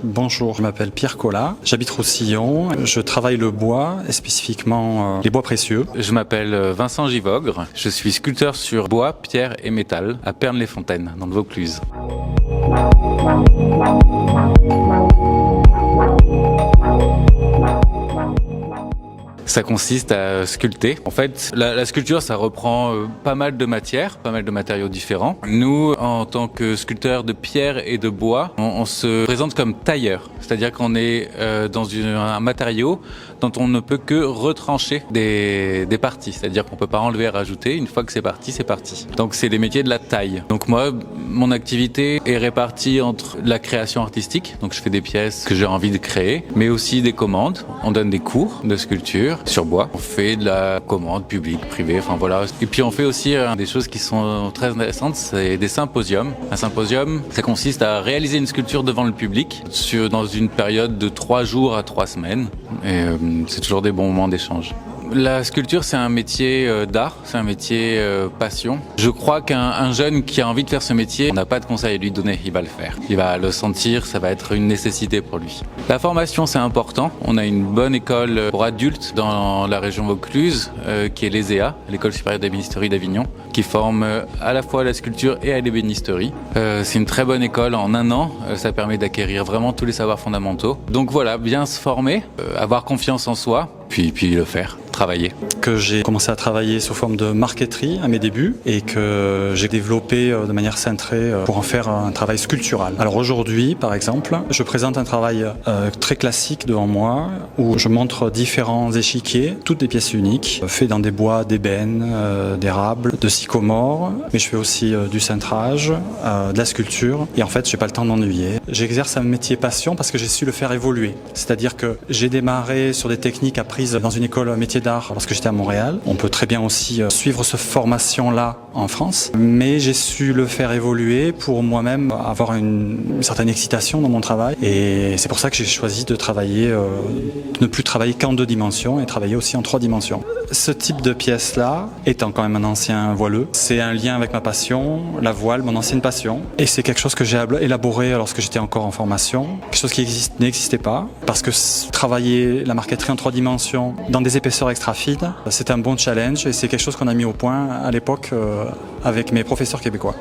Bonjour, je m'appelle Pierre Collat, j'habite Roussillon, je travaille le bois et spécifiquement les bois précieux. Je m'appelle Vincent Givogre, je suis sculpteur sur bois, pierre et métal à Pernes-les-Fontaines, dans le Vaucluse. Ça consiste à sculpter. En fait, la sculpture, ça reprend pas mal de matières, pas mal de matériaux différents. Nous, en tant que sculpteurs de pierre et de bois, on se présente comme tailleur. C'est-à-dire qu'on est dans un matériau dont on ne peut que retrancher des parties. C'est-à-dire qu'on peut pas enlever et rajouter. Une fois que c'est parti, c'est parti. Donc c'est des métiers de la taille. Donc moi, mon activité est répartie entre la création artistique. Donc je fais des pièces que j'ai envie de créer, mais aussi des commandes. On donne des cours de sculpture sur bois. On fait de la commande publique, privée, enfin voilà. Et puis on fait aussi des choses qui sont très intéressantes, c'est des symposiums. Un symposium, ça consiste à réaliser une sculpture devant le public dans une période de 3 jours à 3 semaines. Et c'est toujours des bons moments d'échange. La sculpture, c'est un métier d'art, c'est un métier passion. Je crois qu'un jeune qui a envie de faire ce métier, on n'a pas de conseil à lui donner, il va le faire. Il va le sentir, ça va être une nécessité pour lui. La formation, c'est important. On a une bonne école pour adultes dans la région Vaucluse, qui est l'ESEA, l'École supérieure d'ébénisterie d'Avignon, qui forme à la fois à la sculpture et à l'ébénisterie. C'est une très bonne école. En 1 an, ça permet d'acquérir vraiment tous les savoirs fondamentaux. Donc voilà, bien se former, avoir confiance en soi, puis le faire. Travailler. Que j'ai commencé à travailler sous forme de marqueterie à mes débuts et que j'ai développé de manière cintrée pour en faire un travail sculptural. Alors aujourd'hui, par exemple, je présente un travail très classique devant moi où je montre différents échiquiers, toutes des pièces uniques, faites dans des bois d'ébène, d'érable, de sycomore, mais je fais aussi du cintrage, de la sculpture et en fait, j'ai pas le temps de m'ennuyer. J'exerce un métier passion parce que j'ai su le faire évoluer. C'est-à-dire que j'ai démarré sur des techniques apprises dans une école métier d'art lorsque j'étais à Montréal. On peut très bien aussi suivre cette formation-là en France, mais j'ai su le faire évoluer pour moi-même avoir une certaine excitation dans mon travail et c'est pour ça que j'ai choisi de travailler, de ne plus travailler qu'en 2 dimensions et travailler aussi en 3 dimensions. Ce type de pièce-là, étant quand même un ancien voileux, c'est un lien avec ma passion, la voile, mon ancienne passion, et c'est quelque chose que j'ai élaboré lorsque j'étais encore en formation, quelque chose qui n'existait pas, parce que travailler la marqueterie en 3 dimensions dans des épaisseurs extra fines, c'est un bon challenge et c'est quelque chose qu'on a mis au point à l'époque avec mes professeurs québécois.